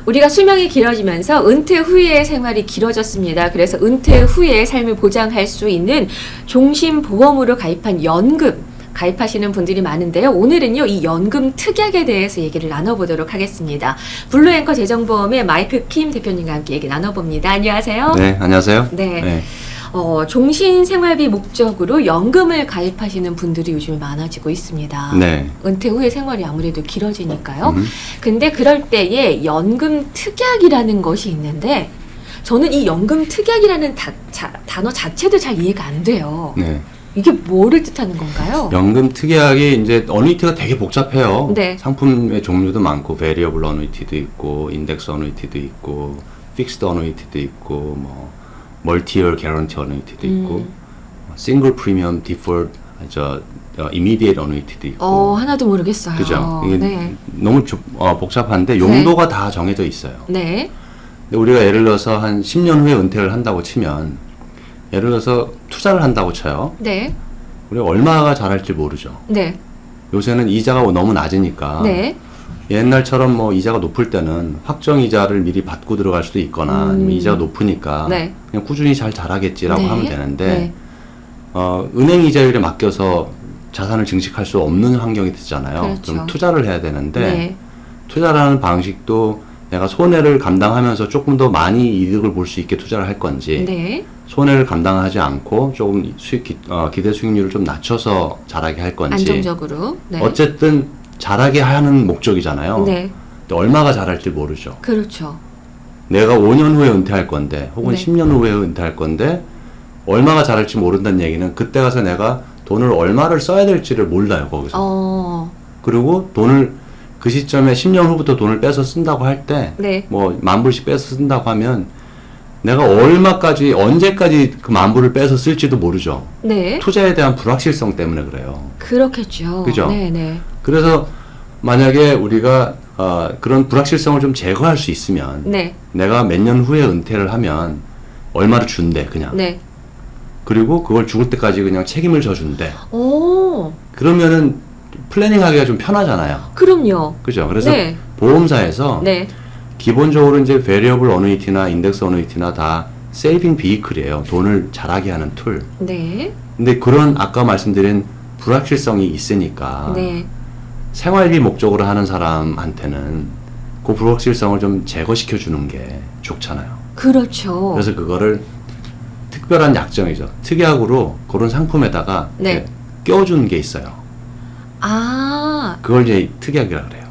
우리가 수명이 길어지면서 은퇴 후의 생활이 길어졌습니다. 그래서 은퇴 후의 삶을 보장할 수 있는 종신보험으로 가입한 연금 가입하시는 분들이 많은데요. 오늘은요, 이 연금 특약에 대해서 얘기를 나눠보도록 하겠습니다. 블루앵커 재정보험의 마이클 킴 대표님과 함께 얘기 나눠봅니다. 안녕하세요. 네, 안녕하세요. 네. 종신생활비 목적으로 연금을 가입하시는 분들이 요즘에 많아지고 있습니다. 네. 은퇴 후의 생활이 아무래도 길어지니까요. 근데 그럴 때에 연금 특약이라는 것이 있는데 저는 이 연금 특약이라는 단어 자체도 잘 이해가 안 돼요. 네. 이게 뭐를 뜻하는 건가요? 연금 특약이 이제 어누이티가 되게 복잡해요. 네. 상품의 종류도 많고 베리어블 어누이티도 있고 인덱스 어누이티도 있고 픽스드 어누이티도 있고 뭐 멀티이어 개런티 어누이티도 있고 싱글 프리미엄 디폴트 이미디에이트 어누이티도 있고 하나도 모르겠어요. 그죠? 이게 네. 너무 복잡한데 용도가 다 정해져 있어요. 네. 근데 우리가 예를 들어서 한 10년 후에 은퇴를 한다고 치면 예를 들어서 투자를 한다고 쳐요. 네. 우리가 얼마가 잘할지 모르죠. 네. 요새는 이자가 너무 낮으니까 네. 옛날처럼 뭐 이자가 높을 때는 확정 이자를 미리 받고 들어갈 수도 있거나 아니면 이자가 높으니까 네. 그냥 꾸준히 잘 자라겠지라고 네. 하면 되는데 네. 은행 이자율에 맡겨서 자산을 증식할 수 없는 환경이 되잖아요. 그렇죠. 그럼 투자를 해야 되는데 네. 투자라는 방식도 내가 손해를 감당하면서 조금 더 많이 이득을 볼 수 있게 투자를 할 건지 네. 손해를 감당하지 않고 조금 기대 수익률을 좀 낮춰서 자라게 할 건지 안정적으로. 네. 어쨌든 자라게 하는 목적이잖아요. 네. 근데 얼마가 자랄지 모르죠. 그렇죠. 내가 5년 후에 은퇴할 건데 혹은 네. 10년 후에 은퇴할 건데 얼마가 자랄지 모른다는 얘기는 그때 가서 내가 돈을 얼마를 써야 될지를 몰라요. 거기서. 그리고 돈을 그 시점에 10년 후부터 돈을 빼서 쓴다고 할 때 네. 뭐 10,000불씩 빼서 쓴다고 하면 내가 얼마까지 언제까지 그 10,000불을 빼서 쓸지도 모르죠. 네. 투자에 대한 불확실성 때문에 그래요. 그렇겠죠. 그죠? 네네. 그래서 만약에 우리가 그런 불확실성을 좀 제거할 수 있으면 네. 내가 몇 년 후에 은퇴를 하면 얼마를 준대 그냥. 네. 그리고 그걸 죽을 때까지 그냥 책임을 져준대. 오. 그러면은 플래닝하기가 좀 편하잖아요. 그럼요. 그죠? 그래서 네. 보험사에서 네. 기본적으로 이제 베리어블 어누이티나 인덱스 어누이티나 다 세이빙 비이클이에요. 돈을 자라게 하는 툴. 네. 근데 그런 아까 말씀드린 불확실성이 있으니까 네. 생활비 목적으로 하는 사람한테는 그 불확실성을 좀 제거시켜 주는 게 좋잖아요. 그렇죠. 그래서 그거를 특별한 약정이죠. 특약으로 그런 상품에다가 네. 이렇게 껴준 게 있어요. 그걸 이제 특약이라 그래요.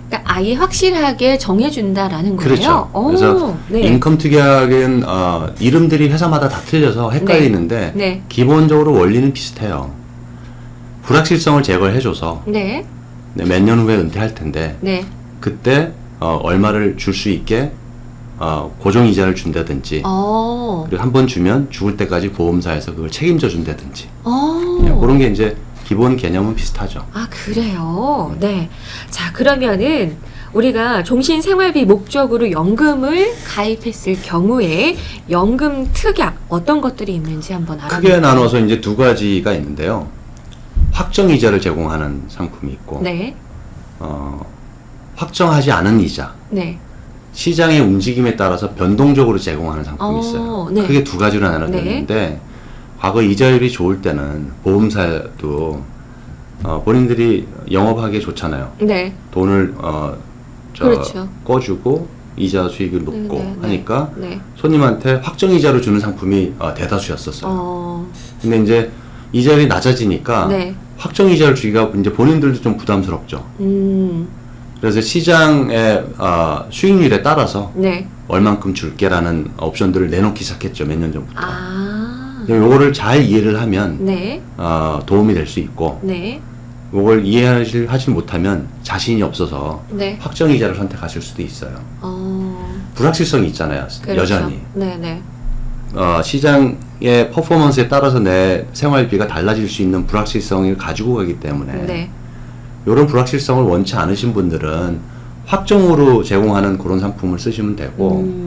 그러니까 아예 확실하게 정해준다라는 거예요. 그렇죠. 오, 그래서 네. 인컴 특약은 이름들이 회사마다 다 틀려서 헷갈리는데 네. 기본적으로 원리는 비슷해요. 불확실성을 제거해줘서 네. 몇 년 후에 은퇴할 텐데 네. 그때 얼마를 줄 수 있게 고정 이자를 준다든지 그리고 한 번 주면 죽을 때까지 보험사에서 그걸 책임져 준다든지 그런 게 이제 기본 개념은 비슷하죠. 아, 그래요? 네. 자, 그러면은 우리가 종신생활비 목적으로 연금을 가입했을 경우에 연금 특약 어떤 것들이 있는지 한번 알아볼까요? 크게 나눠서 이제 두 가지가 있는데요. 확정 이자를 제공하는 상품이 있고 네. 확정하지 않은 이자. 네. 시장의 움직임에 따라서 변동적으로 제공하는 상품이 있어요. 네. 크게 두 가지로 나눠졌는데 과거 이자율이 좋을 때는 보험사도 본인들이 영업하기 좋잖아요. 네. 돈을 그렇죠. 꺼주고 이자 수익을 높고 네. 하니까 네. 손님한테 확정 이자로 주는 상품이 대다수였었어요. 근데 이제 이자율이 낮아지니까 네. 확정 이자를 주기가 이제 본인들도 좀 부담스럽죠. 그래서 시장의 수익률에 따라서 네. 얼만큼 줄게라는 옵션들을 내놓기 시작했죠. 몇 년 전부터. 요거를 요거를 잘 이해를 하면 네. 도움이 될 수 있고 네. 요걸 이해하지 못하면 자신이 없어서 네. 확정 이자를 선택하실 수도 있어요. 불확실성이 있잖아요. 그렇죠. 여전히. 네네. 시장의 퍼포먼스에 따라서 내 생활비가 달라질 수 있는 불확실성을 가지고 가기 때문에 네. 이런 불확실성을 원치 않으신 분들은 확정으로 제공하는 그런 상품을 쓰시면 되고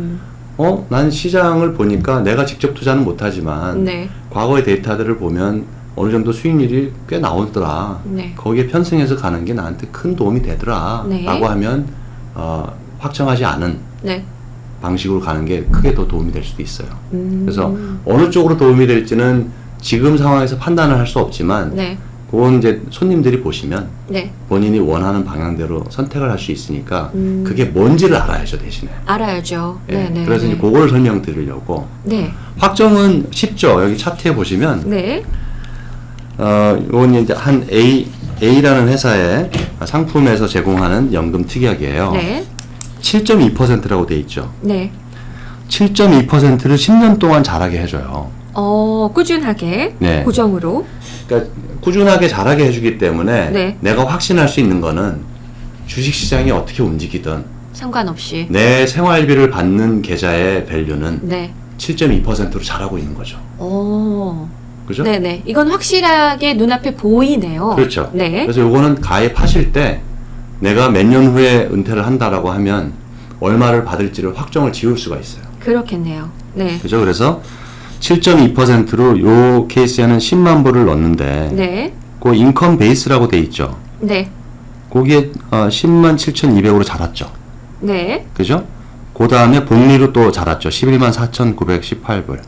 난 시장을 보니까 내가 직접 투자는 못하지만 네. 과거의 데이터들을 보면 어느 정도 수익률이 꽤 나오더라. 네. 거기에 편승해서 가는 게 나한테 큰 도움이 되더라. 네. 라고 하면 확정하지 않은 네. 방식으로 가는 게 크게 더 도움이 될 수도 있어요. 그래서 어느 쪽으로 도움이 될지는 지금 상황에서 판단을 할 수 없지만 네. 그건 이제 손님들이 보시면 네. 본인이 원하는 방향대로 선택을 할 수 있으니까 그게 뭔지를 알아야죠, 대신에. 알아야죠. 예, 네, 네. 그래서 네. 이제 그걸 설명드리려고. 네. 확정은 쉽죠. 여기 차트에 보시면 네. 이건 이제 한 A라는 회사의 상품에서 제공하는 연금 특약이에요. 네. 7.2%라고 돼 있죠. 네. 7.2%를 10년 동안 자라게 해줘요. 꾸준하게 네. 고정으로. 그러니까 꾸준하게 자라게 해주기 때문에 네. 내가 확신할 수 있는 거는 주식시장이 어떻게 움직이든 상관없이. 내 생활비를 받는 계좌의 밸류는 네. 7.2%로 자라고 있는 거죠. 그죠? 네네. 이건 확실하게 눈앞에 보이네요. 그렇죠. 네. 그래서 요거는 가입하실 때 내가 몇 년 후에 은퇴를 한다라고 하면 얼마를 받을지를 확정을 지을 수가 있어요. 그렇겠네요. 네. 그죠? 그래서 7.2%로 요 케이스에는 10만 불을 넣는데 네. 그 인컴 베이스라고 돼 있죠. 네. 거기에 10만 7,200으로 자랐죠. 네. 그죠? 그 다음에 복리로 또 자랐죠. 11만 4,918불.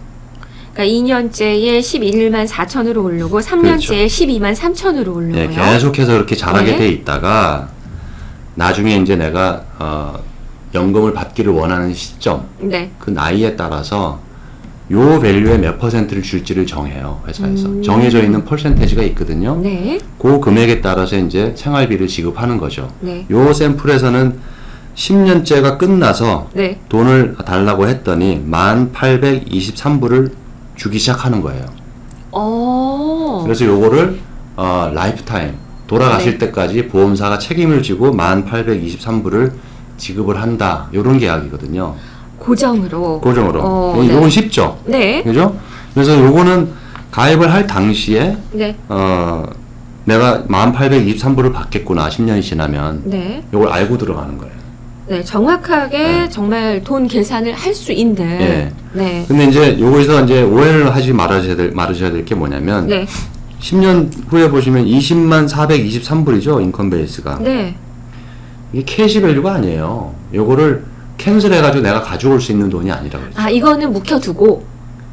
그러니까 2년째에 11만 4천으로 오르고 3년째에 12만 3천으로 오르고요. 네, 계속해서 이렇게 자라게 네. 돼 있다가 나중에 이제 내가 연금을 받기를 원하는 시점, 네. 그 나이에 따라서 요 밸류에 몇 퍼센트를 줄지를 정해요, 회사에서. 정해져 있는 퍼센테이지가 있거든요. 네. 그 금액에 따라서 이제 생활비를 지급하는 거죠. 네. 요 샘플에서는 10년째가 끝나서 네. 돈을 달라고 했더니 1,823불을 주기 시작하는 거예요. 그래서 요거를 라이프타임 돌아가실 네. 때까지 보험사가 책임을 지고 1,823불을 지급을 한다. 요런 계약이거든요. 고정으로. 고정으로. 네. 요건 쉽죠. 네. 그죠? 그래서 요거는 가입을 할 당시에 네. 내가 1,823불을 받겠구나. 10년이 지나면. 네. 요걸 알고 들어가는 거예요. 네. 정확하게 네. 정말 돈 계산을 할 수 있는. 예. 네. 근데 이제 요거에서 이제 오해를 하지 말으셔야 될 게 뭐냐면 네. 10년 후에 보시면 20만 423불이죠. 인컴 베이스가. 네. 이게 캐시 밸류가 아니에요. 요거를 캔슬 해가지고 내가 가져올 수 있는 돈이 아니라고 그랬죠. 이거는 묵혀두고.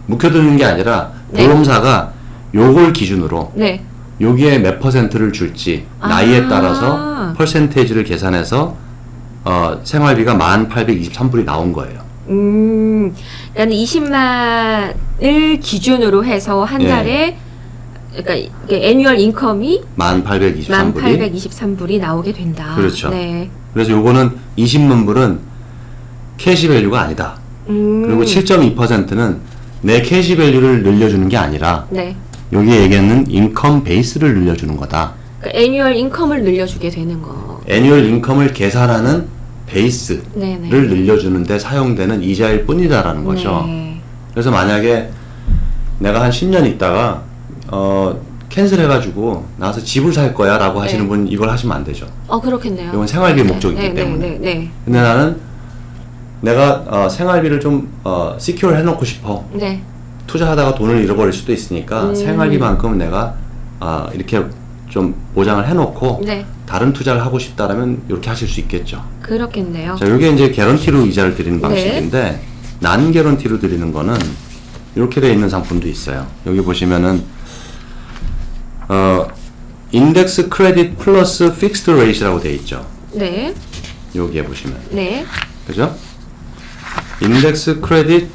묵혀두는 게 아니라 네. 보험사가 요걸 기준으로 네. 여기에 몇 퍼센트를 줄지 나이에 따라서 퍼센테이지를 계산해서 생활비가 1,823불이 나온 거예요. 그러니까 20만을 기준으로 해서 한 예. 달에 그러니까 이게 애뉴얼 인컴이 1,823불이. 1,823불이 나오게 된다. 그렇죠. 네. 그래서 요거는 20만 불은 캐시 밸류가 아니다. 그리고 7.2%는 내 캐시 밸류를 늘려주는 게 아니라 네. 여기 얘기하는 인컴 베이스를 늘려주는 거다. 그러니까 애뉴얼 인컴을 늘려주게 되는 거. 애뉴얼 인컴을 계산하는 베이스를 네네. 늘려주는데 사용되는 이자일 뿐이다라는 거죠. 네. 그래서 만약에 내가 한 10년 있다가 캔슬 해가지고 나와서 집을 살 거야 라고 하시는 네. 분 이걸 하시면 안 되죠. 그렇겠네요. 이건 생활비 네, 목적이기 네, 때문에. 네, 네, 근데 나는 내가 생활비를 좀 시큐어 해놓고 싶어. 네. 투자하다가 돈을 잃어버릴 수도 있으니까 생활비만큼 내가 이렇게 좀 보장을 해놓고 네. 다른 투자를 하고 싶다라면 이렇게 하실 수 있겠죠. 그렇겠네요. 자, 이게 이제 개런티로 이자를 드리는 방식인데 난 개런티로 드리는 거는 이렇게 되어 있는 상품도 있어요. 여기 보시면은 인덱스 크레딧 플러스 픽스드 레이트라고 되어 있죠. 네. 여기에 보시면 네. 그죠? 인덱스 크레딧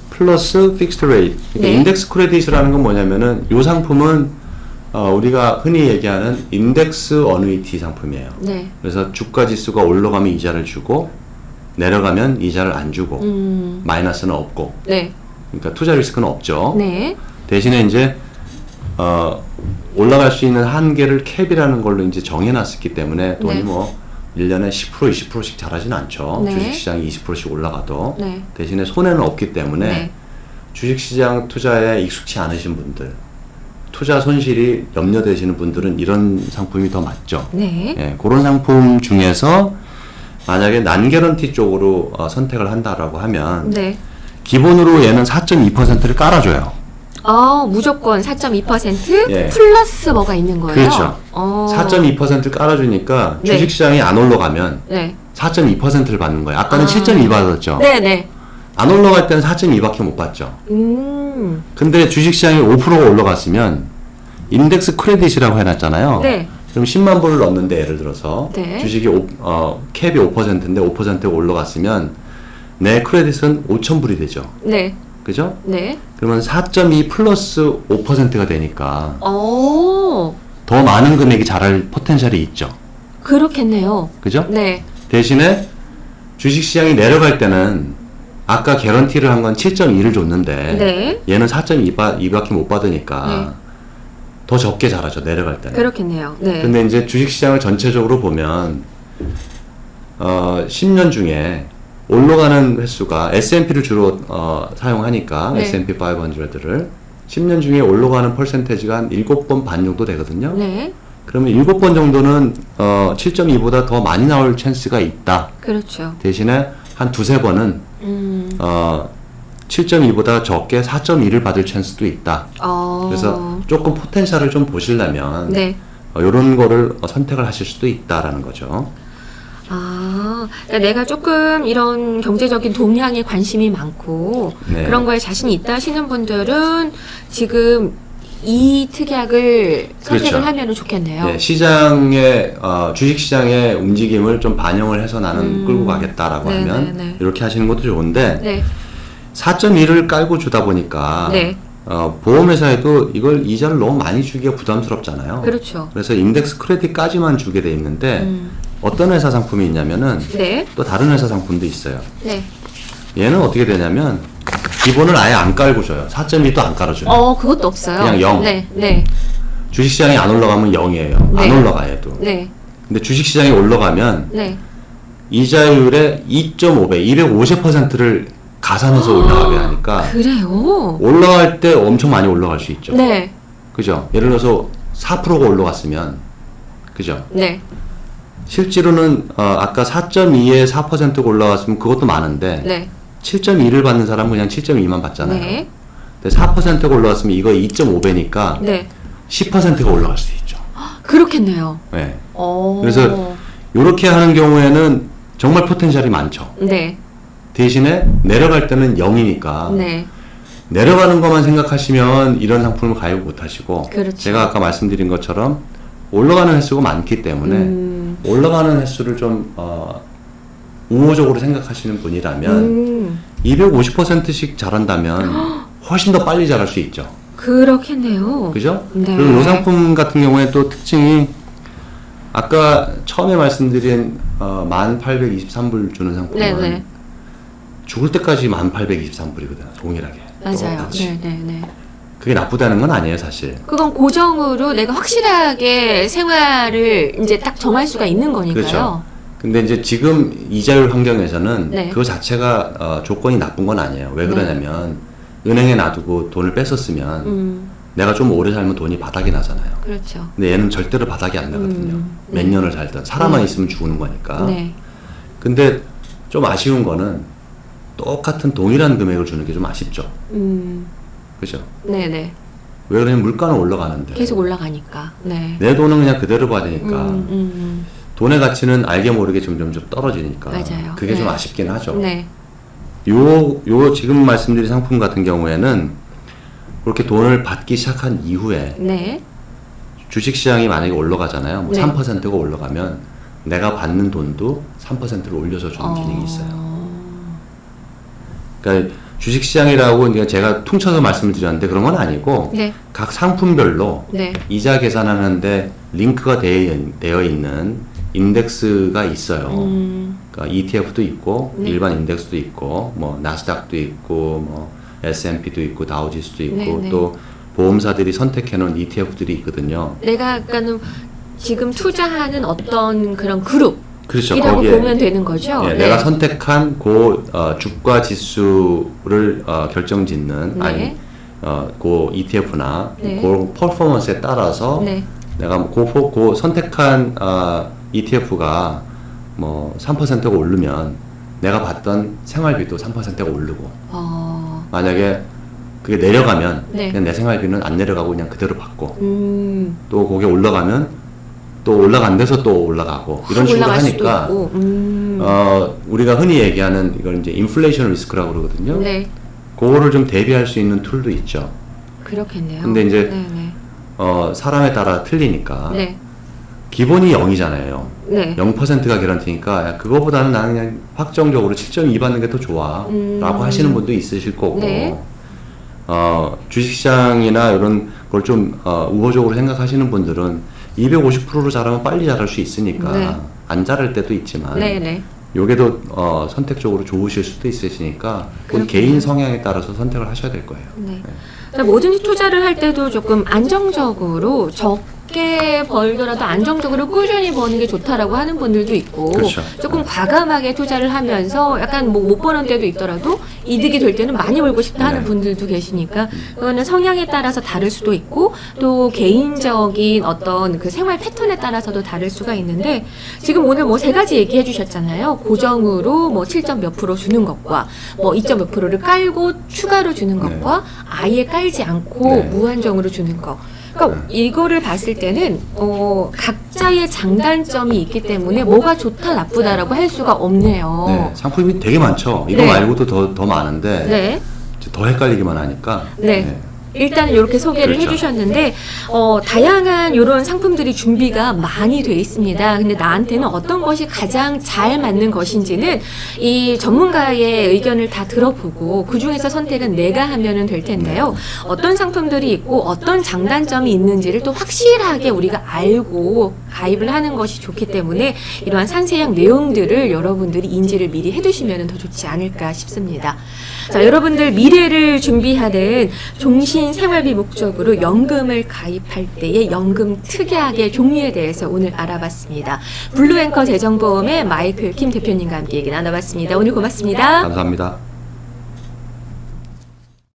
플러스 픽스드 레이트. 네. 인덱스 크레딧이라는 건 뭐냐면은 이 상품은 우리가 흔히 얘기하는 인덱스 어누이티 상품이에요. 네. 그래서 주가 지수가 올라가면 이자를 주고 내려가면 이자를 안 주고 마이너스는 없고 네. 그러니까 투자 리스크는 없죠. 네. 대신에 이제 올라갈 수 있는 한계를 캡이라는 걸로 이제 정해놨었기 때문에 돈이 네. 뭐 1년에 10% 20%씩 자라진 않죠. 네. 주식시장이 20%씩 올라가도 네. 대신에 손해는 없기 때문에 네. 주식시장 투자에 익숙치 않으신 분들 투자 손실이 염려되시는 분들은 이런 상품이 더 맞죠. 네. 예, 그런 상품 중에서 만약에 난개런티 쪽으로 선택을 한다라고 하면 네. 기본으로 얘는 4.2%를 깔아줘요. 무조건 4.2% 예. 플러스 뭐가 있는 거예요? 그렇죠. 4.2%를 깔아주니까 네. 주식시장이 안 올라가면 네. 4.2%를 받는 거예요. 아까는 아. 7.2 받았죠. 네네. 안 올라갈 때는 4.2밖에 못 받죠. 근데 주식시장이 5%가 올라갔으면 인덱스 크레딧이라고 해놨잖아요. 네. 그럼 10만 불을 넣었는데 예를 들어서 네. 주식이 캡이 5%인데 5%가 올라갔으면 내 크레딧은 5천 불이 되죠. 네. 그죠? 네. 그러면 4.2 플러스 5%가 되니까 오, 더 많은 금액이 자랄 포텐셜이 있죠. 그렇겠네요. 그죠? 네. 대신에 주식시장이 내려갈 때는 아까 개런티를 한 건 7.2를 줬는데 네. 얘는 4.2밖에 못 받으니까 네. 더 적게 자라죠. 내려갈 때는. 그렇겠네요. 네. 근데 이제 주식시장을 전체적으로 보면 10년 중에 올라가는 횟수가 S&P를 주로 사용하니까 네. S&P 500를 10년 중에 올라가는 퍼센테이지가 한 7번 반 정도 되거든요. 네. 그러면 7번 정도는 7.2보다 더 많이 나올 찬스가 있다. 그렇죠. 대신에 한 두세 번은 7.2보다 적게 4.2를 받을 찬스도 있다. 그래서 조금 포텐셜을 좀 보시려면 네. 이런 거를 선택을 하실 수도 있다라는 거죠. 그러니까 내가 조금 이런 경제적인 동향에 관심이 많고 네. 그런 거에 자신이 있다 하시는 분들은 지금 이 특약을 선택을 그렇죠. 하면 좋겠네요. 네, 시장의 주식시장의 움직임을 좀 반영을 해서 나는 끌고 가겠다라고 네, 하면 네, 네. 이렇게 하시는 것도 좋은데 네. 4.1을 깔고 주다 보니까 네. 보험회사에도 이걸 이자를 너무 많이 주기가 부담스럽잖아요. 그렇죠. 그래서 인덱스 크레딧까지만 주게 돼 있는데 어떤 회사 상품이 있냐면은 네. 또 다른 회사 상품도 있어요. 네. 얘는 어떻게 되냐면 기본을 아예 안 깔고 줘요. 4.2도 안 깔아줘요. 그것도 없어요. 그냥 0. 네. 네. 주식시장이 안 올라가면 0이에요. 네. 안 올라가 얘도. 네. 근데 주식시장이 올라가면 네. 이자율의 2.5배, 250%를 가산해서 올라가게 하니까 그래요? 올라갈 때 엄청 많이 올라갈 수 있죠. 네. 그죠? 예를 들어서 4%가 올라갔으면 그죠? 네. 실제로는 아까 4.2에 4%가 올라갔으면 그것도 많은데 네. 7.2를 받는 사람은 그냥 7.2만 받잖아요. 네. 근데 4%가 올라갔으면 이거 2.5배니까 네. 10%가 올라갈 수도 있죠. 그렇겠네요. 네. 오. 그래서 이렇게 하는 경우에는 정말 포텐셜이 많죠. 네. 대신에 내려갈 때는 0이니까 네. 내려가는 것만 생각하시면 이런 상품을 가입 못 하시고 그렇죠. 제가 아까 말씀드린 것처럼 올라가는 횟수가 많기 때문에 올라가는 횟수를 좀 우호적으로 생각하시는 분이라면 250%씩 자란다면 훨씬 더 빨리 자랄 수 있죠. 그렇겠네요. 그죠? 네. 그리고 이 상품 같은 경우에 또 특징이 아까 처음에 말씀드린 1823불 주는 상품은 네네. 죽을 때까지 1823불이거든요. 동일하게. 맞아요. 똑같이. 네네네. 그게 나쁘다는 건 아니에요, 사실. 그건 고정으로 내가 확실하게 생활을 이제 딱 정할 수가 있는 거니까요. 그렇죠. 근데 이제 지금 이자율 환경에서는 네. 그거 자체가 조건이 나쁜 건 아니에요. 왜 그러냐면 은행에 놔두고 돈을 뺐었으면 내가 좀 오래 살면 돈이 바닥이 나잖아요. 그렇죠. 근데 얘는 절대로 바닥이 안 나거든요. 몇 네. 년을 살든 살아만 네. 있으면 죽는 거니까. 네. 근데 좀 아쉬운 거는 똑같은 동일한 금액을 주는 게 좀 아쉽죠. 그죠? 네네. 왜 그러냐면 물가는 올라가는데 계속 올라가니까. 네. 내 돈은 그냥 그대로 받으니까 음. 돈의 가치는 알게 모르게 점점 떨어지니까 맞아요. 그게 좀 네. 아쉽긴 하죠. 네. 요 지금 말씀드린 상품 같은 경우에는 그렇게 돈을 받기 시작한 이후에 네. 주식시장이 만약에 올라가잖아요. 뭐 네. 3%가 올라가면 내가 받는 돈도 3%를 올려서 주는 기능이 있어요. 그러니까 주식시장이라고 이제 제가 퉁쳐서 말씀을 드렸는데 그런 건 아니고 네. 각 상품별로 네. 이자 계산하는데 링크가 되어 있는 인덱스가 있어요. 그러니까 ETF도 있고 네. 일반 인덱스도 있고 뭐 나스닥도 있고 뭐 S&P도 있고 다우지수도 있고 네, 네. 또 보험사들이 선택해 놓은 ETF들이 있거든요. 내가 아까는 지금 투자하는 어떤 그런 그룹 그렇죠. 이라고 거기에 보면 되는 거죠. 예, 네. 내가 선택한 주가 지수를 결정짓는 네. 아니 그 ETF나 네. 그 퍼포먼스에 따라서 네. 내가 그 선택한 ETF가 뭐 3%가 오르면 내가 받던 생활비도 3%가 오르고 만약에 그게 내려가면 네. 그냥 내 생활비는 안 내려가고 그냥 그대로 받고 음. 또 그게 올라가면 또 올라간 데서 또 올라가고 이런 식으로 올라갈 하니까 수도 있고. 우리가 흔히 얘기하는 이걸 이제 인플레이션 리스크라고 그러거든요. 네, 그거를 좀 대비할 수 있는 툴도 있죠. 그렇겠네요. 근데 이제 네네. 사람에 따라 틀리니까 네, 기본이 0이잖아요. 네. 0%가 개런티니까 야, 그거보다는 나는 그냥 확정적으로 7.2 받는 게 더 좋아 라고 하시는 분도 있으실 거고 네. 주식시장이나 이런 걸 좀 우호적으로 생각하시는 분들은 250%로 자라면 빨리 자랄 수 있으니까 네. 안 자랄 때도 있지만 네네. 요게도 선택적으로 좋으실 수도 있으시니까 그건 개인 성향에 따라서 선택을 하셔야 될 거예요. 네. 그러니까 뭐든지 투자를 할 때도 조금 안정적으로 적게 벌더라도 안정적으로 꾸준히 버는 게 좋다라고 하는 분들도 있고 그렇죠. 조금 과감하게 투자를 하면서 약간 뭐 못 버는 때도 있더라도 이득이 될 때는 많이 벌고 싶다 하는 네. 분들도 계시니까 그거는 성향에 따라서 다를 수도 있고 또 개인적인 어떤 그 생활 패턴에 따라서도 다를 수가 있는데 지금 오늘 뭐 세 가지 얘기해 주셨잖아요. 고정으로 뭐 7점 몇 프로 주는 것과 뭐 2점 몇 프로를 깔고 추가로 주는 것과 아예 깔지 않고 네. 무한정으로 주는 거. 그러니까 이거를 봤을 때는 각자의 장단점이 있기 때문에 뭐가 좋다 나쁘다라고 할 수가 없네요. 네, 상품이 되게 많죠. 이거 네. 말고도 더 많은데 네. 이제 더 헷갈리기만 하니까. 네. 일단 이렇게 소개를 그렇죠. 해주셨는데 다양한 이런 상품들이 준비가 많이 돼 있습니다. 근데 나한테는 어떤 것이 가장 잘 맞는 것인지는 이 전문가의 의견을 다 들어보고 그 중에서 선택은 내가 하면은 될 텐데요. 어떤 상품들이 있고 어떤 장단점이 있는지를 또 확실하게 우리가 알고 가입을 하는 것이 좋기 때문에 이러한 상세한 내용들을 여러분들이 인지를 미리 해두시면 더 좋지 않을까 싶습니다. 자, 여러분들 미래를 준비하는 종신 생활비 목적으로 연금을 가입할 때의 연금 특약의 종류에 대해서 오늘 알아봤습니다. 블루앵커 재정보험의 마이클 킴 대표님과 함께 얘기 나눠봤습니다. 오늘 고맙습니다. 감사합니다.